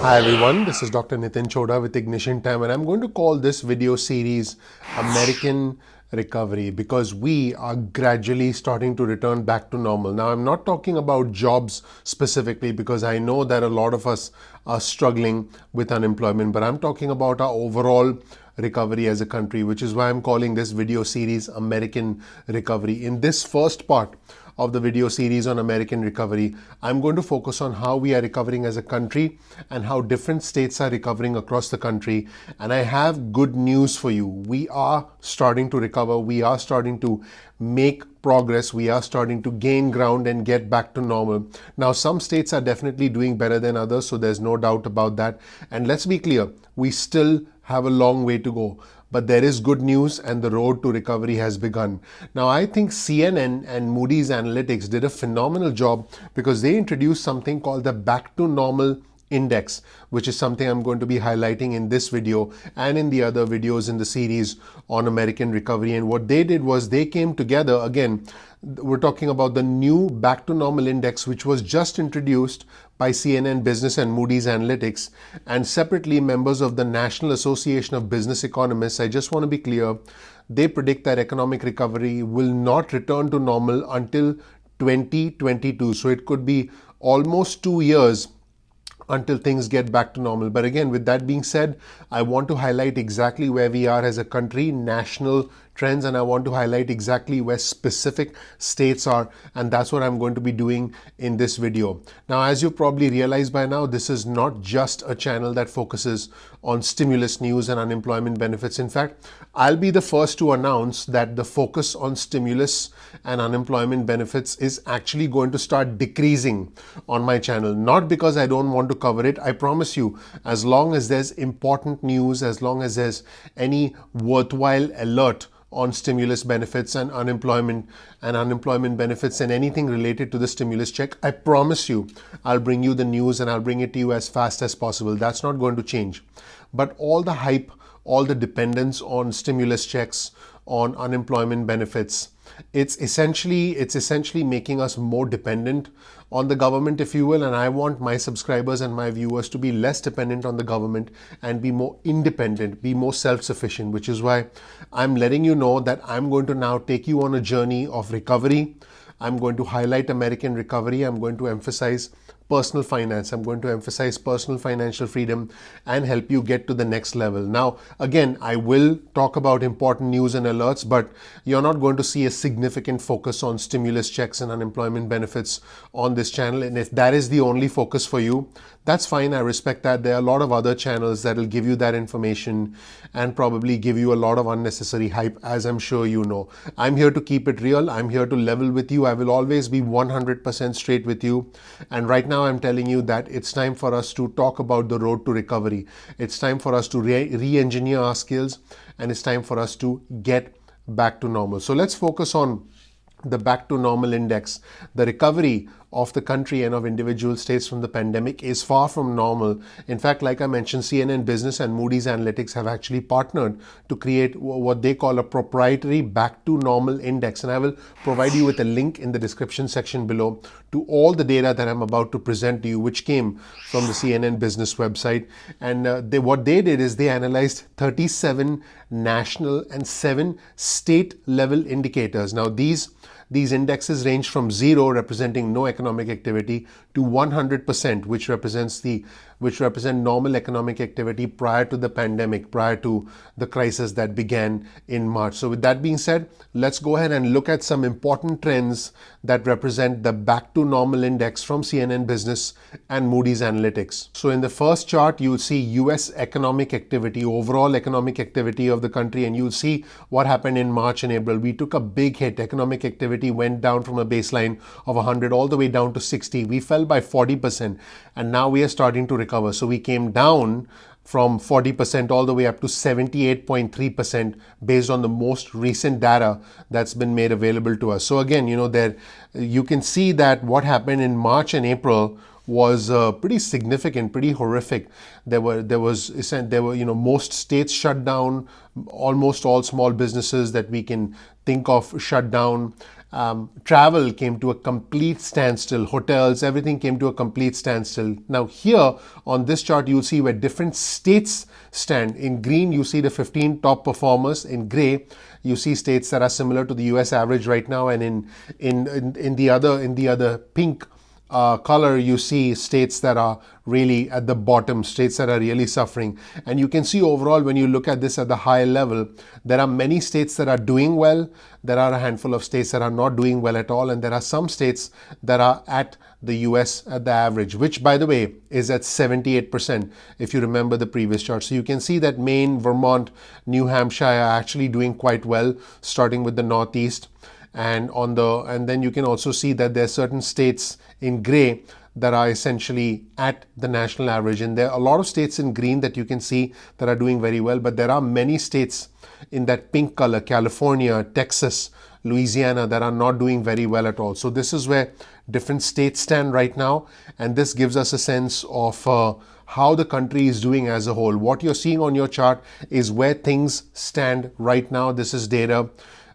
Hi everyone, this is Dr. Nitin Choda with Ignition Time, and I'm going to call this video series American Recovery because we are gradually starting to return back to normal. Now, I'm not talking about jobs specifically because I know that a lot of us are struggling with unemployment, but I'm talking about our overall recovery as a country, which is why I'm calling this video series American Recovery. In this first part of the video series on American recovery, I'm going to focus on how we are recovering as a country and how different states are recovering across the country. And I have good news for you. We are starting to recover. We are starting to make progress. We are starting to gain ground and get back to normal. Now, some states are definitely doing better than others, so there's no doubt about that. And let's be clear, we still have a long way to go. But there is good news and the road to recovery has begun. Now, I think CNN and Moody's Analytics did a phenomenal job because they introduced something called the Back to Normal Index, which is something I'm going to be highlighting in this video and in the other videos in the series on American recovery. And what they did was they came together again. We're talking about the new Back to Normal Index, which was just introduced by CNN Business and Moody's Analytics, and separately members of the National Association of Business Economists. I just want to be clear, they predict that economic recovery will not return to normal until 2022. So it could be almost 2 years until things get back to normal. But again, with that being said, I want to highlight exactly where we are as a country, national trends, and I want to highlight exactly where specific states are, and that's what I'm going to be doing in this video. Now, as you probably realized by now, this is not just a channel that focuses on stimulus news and unemployment benefits. In fact, I'll be the first to announce that the focus on stimulus and unemployment benefits is actually going to start decreasing on my channel. Not because I don't want to cover it. I promise you, as long as there's important news, as long as there's any worthwhile alert on stimulus benefits and unemployment benefits and anything related to the stimulus check, I promise you I'll bring you the news and I'll bring it to you as fast as possible. That's not going to change. But all the hype, all the dependence on stimulus checks, on unemployment benefits, it's essentially making us more dependent on the government, if you will. And I want my subscribers and my viewers to be less dependent on the government and be more independent, be more self-sufficient, which is why I'm letting you know that I'm going to now take you on a journey of recovery. I'm going to highlight American recovery. I'm going to emphasize personal finance. I'm going to emphasize personal financial freedom and help you get to the next level. Now, again, I will talk about important news and alerts, but you're not going to see a significant focus on stimulus checks and unemployment benefits on this channel. And if that is the only focus for you, that's fine. I respect that. There are a lot of other channels that will give you that information and probably give you a lot of unnecessary hype, as I'm sure you know. I'm here to keep it real. I'm here to level with you. I will always be 100% straight with you. And right now, I'm telling you that it's time for us to talk about the road to recovery. It's time for us to re-engineer our skills, and it's time for us to get back to normal. So let's focus on the Back to Normal Index. The recovery of the country and of individual states from the pandemic is far from normal. In fact, like I mentioned, CNN Business and Moody's Analytics have actually partnered to create what they call a proprietary Back to Normal Index. And I will provide you with a link in the description section below to all the data that I'm about to present to you, which came from the CNN Business website. And what they did is they analyzed 37 national and 7 state level indicators. Now, these indexes range from 0, representing no economic activity, to 100%, which represent normal economic activity prior to the pandemic, prior to the crisis that began in March. So with that being said, let's go ahead and look at some important trends that represent the Back to Normal Index from CNN Business and Moody's Analytics. So in the first chart, you'll see US economic activity, overall economic activity of the country, and you'll see what happened in March and April. We took a big hit. Economic activity went down from a baseline of 100 all the way down to 60. We fell by 40%, and now we are starting to recover. So we came down from 40% all the way up to 78.3% based on the most recent data that's been made available to us. So again, you can see that what happened in March and April was pretty significant, pretty horrific. There were most states shut down, almost all small businesses that we can think of shut down, Travel came to a complete standstill. Hotels, everything came to a complete standstill. Now here on this chart, you'll see where different states stand. In green, you see the 15 top performers. In gray, you see states that are similar to the US average right now, and in the other pink color, you see states that are really at the bottom, states that are really suffering. And you can see overall, when you look at this at the high level, there are many states that are doing well. There are a handful of states that are not doing well at all. And there are some states that are at the US at the average, which, by the way, is at 78%, if you remember the previous chart. So you can see that Maine, Vermont, New Hampshire are actually doing quite well, starting with the Northeast. And then you can also see that there are certain states in gray that are essentially at the national average. And there are a lot of states in green that you can see that are doing very well. But there are many states in that pink color, California, Texas, Louisiana, that are not doing very well at all. So this is where different states stand right now. And this gives us a sense of how the country is doing as a whole. What you're seeing on your chart is where things stand right now. This is data.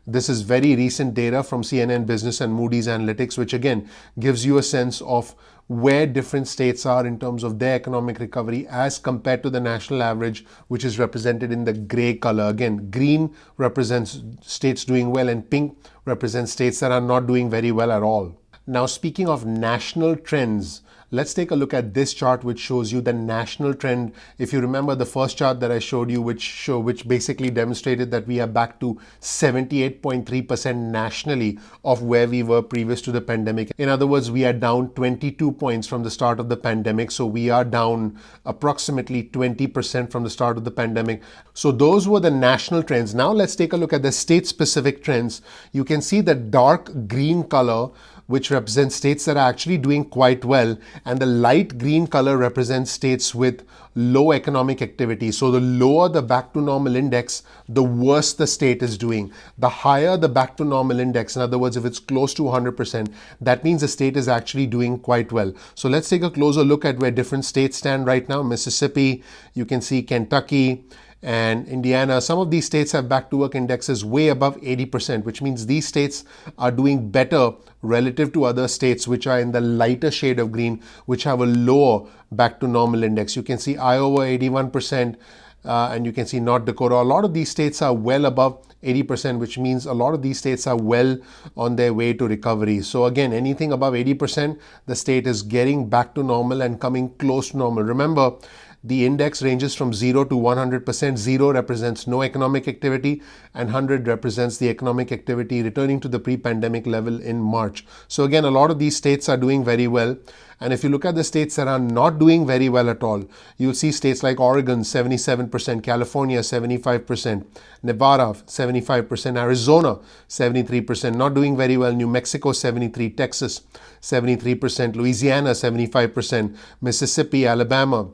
This is very recent data from CNN Business and Moody's Analytics, which again gives you a sense of where different states are in terms of their economic recovery as compared to the national average, which is represented in the gray color. Again, green represents states doing well and pink represents states that are not doing very well at all. Now, speaking of national trends, let's take a look at this chart, which shows you the national trend. If you remember the first chart that I showed you, which basically demonstrated that we are back to 78.3% nationally of where we were previous to the pandemic. In other words, we are down 22 points from the start of the pandemic. So we are down approximately 20% from the start of the pandemic. So those were the national trends. Now let's take a look at the state-specific trends. You can see the dark green color, which represents states that are actually doing quite well, and the light green color represents states with low economic activity. So the lower the back to normal index, the worse the state is doing. The higher the back to normal index, in other words, if it's close to 100%, that means the state is actually doing quite well. So let's take a closer look at where different states stand right now. Mississippi, you can see Kentucky, and Indiana. Some of these states have back to work indexes way above 80%, which means these states are doing better relative to other states which are in the lighter shade of green, which have a lower back to normal index. You can see Iowa 81%, and you can see North Dakota. A lot of these states are well above 80%, which means a lot of these states are well on their way to recovery. So again, anything above 80%, the state is getting back to normal and coming close to normal. Remember, the index ranges from 0 to 100%. 0 represents no economic activity and 100 represents the economic activity returning to the pre-pandemic level in March. So again, a lot of these states are doing very well. And if you look at the states that are not doing very well at all, you'll see states like Oregon, 77%, California, 75%, Nevada, 75%, Arizona, 73%, not doing very well, New Mexico, 73%, Texas, 73%, Louisiana, 75%, Mississippi, Alabama,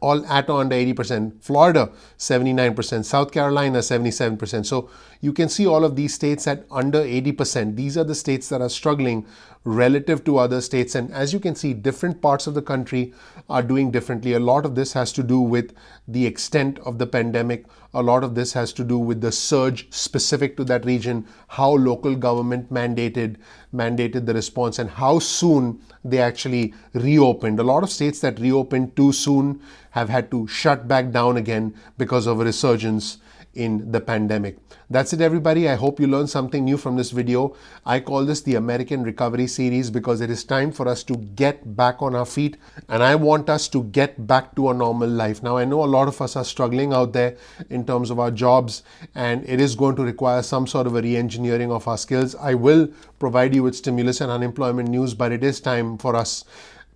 all at or under 80%, Florida 79%, South Carolina 77%. So you can see all of these states at under 80%. These are the states that are struggling relative to other states. And as you can see, different parts of the country are doing differently. A lot of this has to do with the extent of the pandemic. A lot of this has to do with the surge specific to that region, how local government mandated the response, and how soon they actually reopened. A lot of states that reopened too soon have had to shut back down again because of a resurgence in the pandemic. That's it, everybody. I hope you learned something new from this video. I call this the American Recovery Series because it is time for us to get back on our feet, and I want us to get back to a normal life. Now, I know a lot of us are struggling out there in terms of our jobs, and it is going to require some sort of a re-engineering of our skills. I will provide you with stimulus and unemployment news, but it is time for us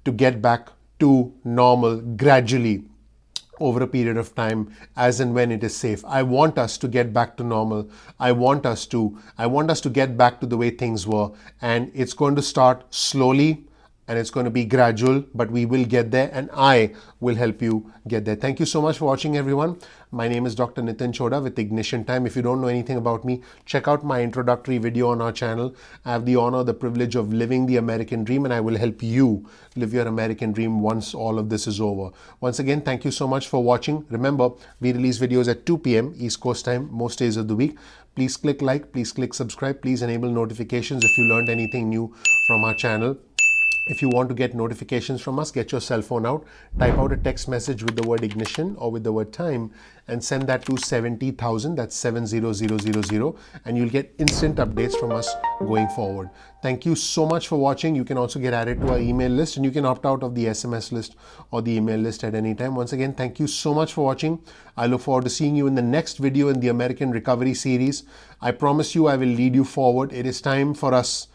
to get back to normal gradually over a period of time, as and when it is safe. I want us to get back to normal. I want us to get back to the way things were, and it's going to start slowly. and it's going to be gradual, but we will get there, and I will help you get there. Thank you so much for watching, everyone. My name is Dr. Nitin Choda with Ignition Time. If you don't know anything about me, check out my introductory video on our channel. I have the honor, the privilege of living the American dream, and I will help you live your American dream once all of this is over. Once again, thank you so much for watching. Remember, we release videos at 2 p.m. East Coast time most days of the week. Please click like, please click subscribe, please enable notifications if you learned anything new from our channel. If you want to get notifications from us, get your cell phone out, type out a text message with the word ignition or with the word time, and send that to 70,000, that's 70000, and you'll get instant updates from us going forward. Thank you so much for watching. You can also get added to our email list, and you can opt out of the SMS list or the email list at any time. Once again, thank you so much for watching. I look forward to seeing you in the next video in the American Recovery series. I promise you I will lead you forward. It is time for us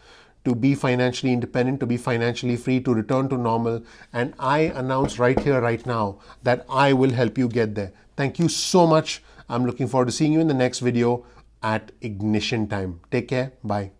to be financially independent, to be financially free, to return to normal. And I announce right here, right now, that I will help you get there. Thank you so much. I'm looking forward to seeing you in the next video at Ignition Time. Take care. Bye.